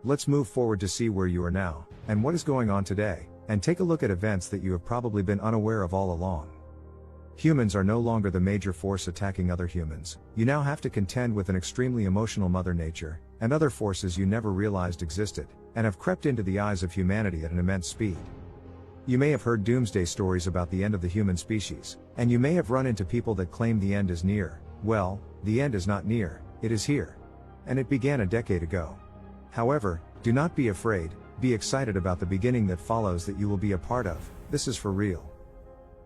Let's move forward to see where you are now, and what is going on today, and take a look at events that you have probably been unaware of all along. Humans are no longer the major force attacking other humans. You now have to contend with an extremely emotional Mother Nature, and other forces you never realized existed, and have crept into the eyes of humanity at an immense speed. You may have heard doomsday stories about the end of the human species, and you may have run into people that claim the end is near. Well, the end is not near, it is here. And it began a decade ago. However, do not be afraid, be excited about the beginning that follows that you will be a part of. This is for real.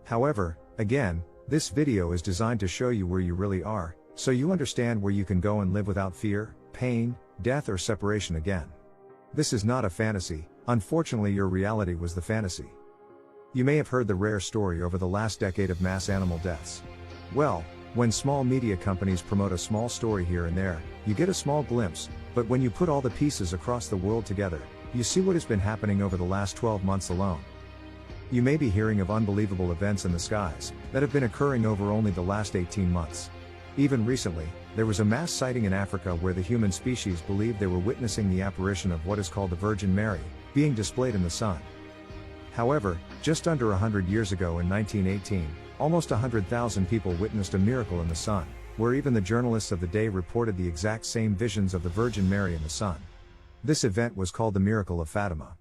However, again, this video is designed to show you where you really are, so you understand where you can go and live without fear, pain, death or separation again. This is not a fantasy, unfortunately your reality was the fantasy. You may have heard the rare story over the last decade of mass animal deaths. Well, when small media companies promote a small story here and there, you get a small glimpse, but when you put all the pieces across the world together, you see what has been happening over the last 12 months alone. You may be hearing of unbelievable events in the skies that have been occurring over only the last 18 months. Even recently, there was a mass sighting in Africa where the human species believed they were witnessing the apparition of what is called the Virgin Mary, being displayed in the sun. However, just under 100 years ago in 1918, almost 100,000 people witnessed a miracle in the sun, where even the journalists of the day reported the exact same visions of the Virgin Mary in the sun. This event was called the Miracle of Fatima.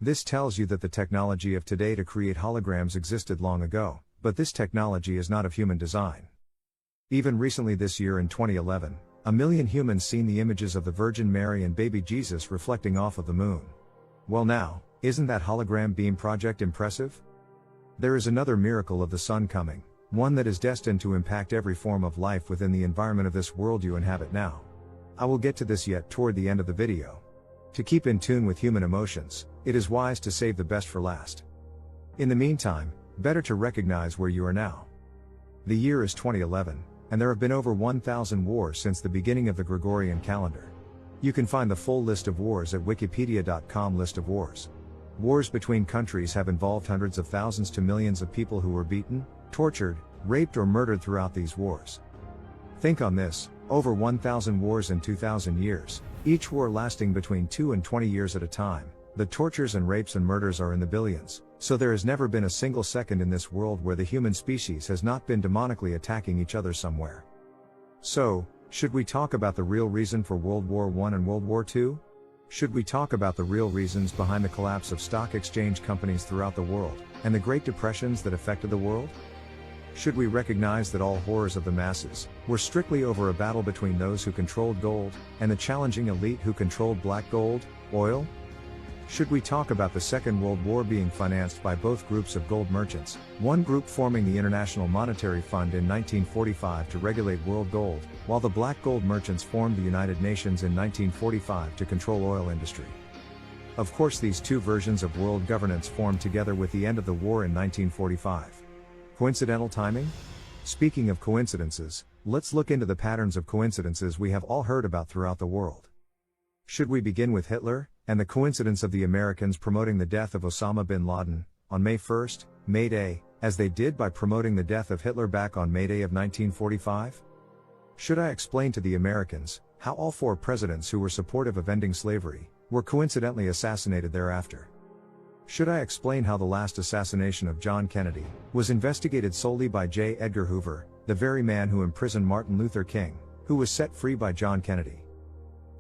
This tells you that the technology of today to create holograms existed long ago, but this technology is not of human design. Even recently this year in 2011, 1 million humans seen the images of the Virgin Mary and baby Jesus reflecting off of the moon. Well now, isn't that hologram beam project impressive? There is another miracle of the sun coming, one that is destined to impact every form of life within the environment of this world you inhabit now. I will get to this yet toward the end of the video. To keep in tune with human emotions, it is wise to save the best for last. In the meantime, better to recognize where you are now. The year is 2011, and there have been over 1,000 wars since the beginning of the Gregorian calendar. You can find the full list of wars at wikipedia.com list of wars. Wars between countries have involved hundreds of thousands to millions of people who were beaten, tortured, raped or murdered throughout these wars. Think on this, over 1,000 wars in 2,000 years, each war lasting between 2 and 20 years at a time. The tortures and rapes and murders are in the billions, so there has never been a single second in this world where the human species has not been demonically attacking each other somewhere. So, should we talk about the real reason for World War I and World War II? Should we talk about the real reasons behind the collapse of stock exchange companies throughout the world, and the Great Depressions that affected the world? Should we recognize that all horrors of the masses were strictly over a battle between those who controlled gold, and the challenging elite who controlled black gold, oil? Should we talk about the Second World War being financed by both groups of gold merchants, one group forming the International Monetary Fund in 1945 to regulate world gold, while the black gold merchants formed the United Nations in 1945 to control oil industry? Of course these two versions of world governance formed together with the end of the war in 1945. Coincidental timing? Speaking of coincidences, let's look into the patterns of coincidences we have all heard about throughout the world. Should we begin with Hitler, and the coincidence of the Americans promoting the death of Osama bin Laden, on May 1st, May Day, as they did by promoting the death of Hitler back on May Day of 1945? Should I explain to the Americans, how all 4 presidents who were supportive of ending slavery, were coincidentally assassinated thereafter? Should I explain how the last assassination of John Kennedy, was investigated solely by J. Edgar Hoover, the very man who imprisoned Martin Luther King, who was set free by John Kennedy?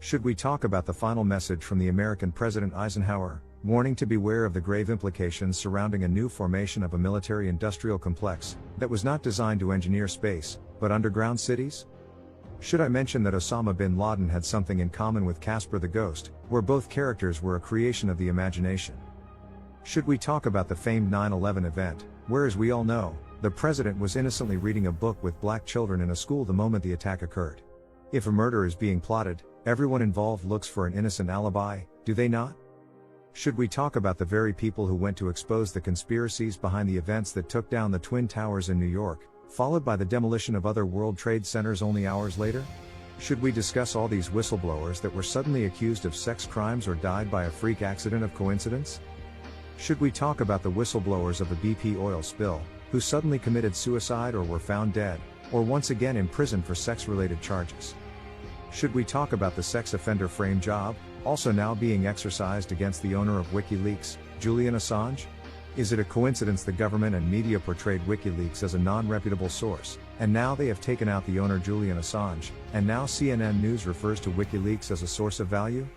Should we talk about the final message from the American President Eisenhower, warning to beware of the grave implications surrounding a new formation of a military-industrial complex, that was not designed to engineer space, but underground cities? Should I mention that Osama bin Laden had something in common with Casper the Ghost, where both characters were a creation of the imagination? Should we talk about the famed 9/11 event, where as we all know, the president was innocently reading a book with black children in a school the moment the attack occurred? If a murder is being plotted, everyone involved looks for an innocent alibi, do they not? Should we talk about the very people who went to expose the conspiracies behind the events that took down the Twin Towers in New York, followed by the demolition of other World Trade Centers only hours later? Should we discuss all these whistleblowers that were suddenly accused of sex crimes or died by a freak accident of coincidence? Should we talk about the whistleblowers of the BP oil spill, who suddenly committed suicide or were found dead, or once again imprisoned for sex-related charges? Should we talk about the sex offender frame job, also now being exercised against the owner of WikiLeaks, Julian Assange? Is it a coincidence the government and media portrayed WikiLeaks as a non-reputable source, and now they have taken out the owner Julian Assange, and now CNN News refers to WikiLeaks as a source of value?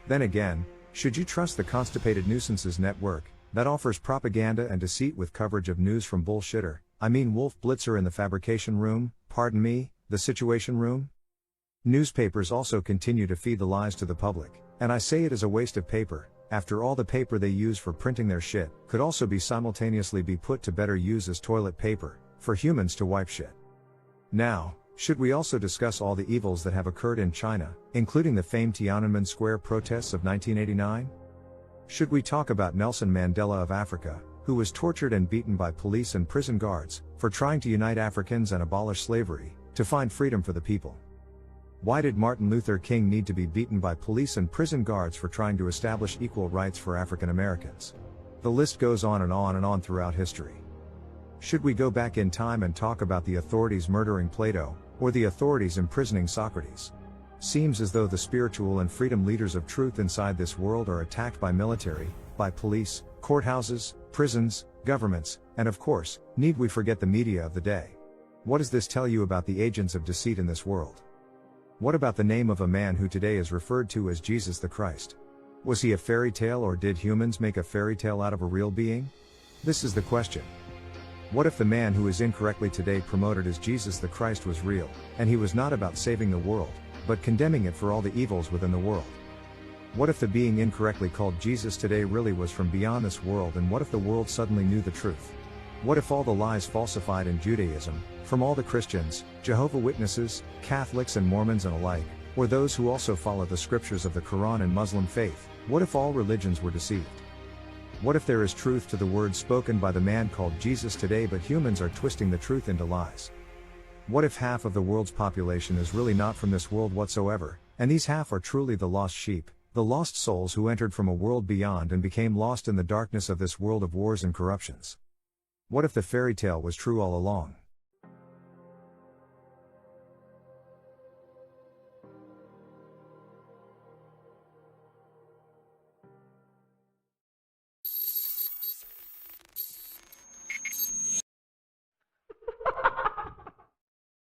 Then again, should you trust the Constipated Nuisances Network, that offers propaganda and deceit with coverage of news from bullshitter, I mean Wolf Blitzer in the fabrication room, pardon me, the situation room? Newspapers also continue to feed the lies to the public, and I say it is a waste of paper. After all, the paper they use for printing their shit could also be simultaneously be put to better use as toilet paper, for humans to wipe shit. Now, should we also discuss all the evils that have occurred in China, including the famed Tiananmen Square protests of 1989? Should we talk about Nelson Mandela of Africa, who was tortured and beaten by police and prison guards, for trying to unite Africans and abolish slavery, to find freedom for the people? Why did Martin Luther King need to be beaten by police and prison guards for trying to establish equal rights for African Americans? The list goes on and on and on throughout history. Should we go back in time and talk about the authorities murdering Plato, or the authorities imprisoning Socrates? Seems as though the spiritual and freedom leaders of truth inside this world are attacked by military, by police, courthouses, prisons, governments, and of course, need we forget the media of the day? What does this tell you about the agents of deceit in this world? What about the name of a man who today is referred to as Jesus the Christ? Was he a fairy tale, or did humans make a fairy tale out of a real being? This is the question. What if the man who is incorrectly today promoted as Jesus the Christ was real, and he was not about saving the world, but condemning it for all the evils within the world? What if the being incorrectly called Jesus today really was from beyond this world, and what if the world suddenly knew the truth? What if all the lies falsified in Judaism, from all the Christians, Jehovah's Witnesses, Catholics and Mormons and alike, or those who also follow the scriptures of the Quran and Muslim faith, what if all religions were deceived? What if there is truth to the words spoken by the man called Jesus today, but humans are twisting the truth into lies? What if half of the world's population is really not from this world whatsoever, and these half are truly the lost sheep, the lost souls who entered from a world beyond and became lost in the darkness of this world of wars and corruptions? What if the fairy tale was true all along?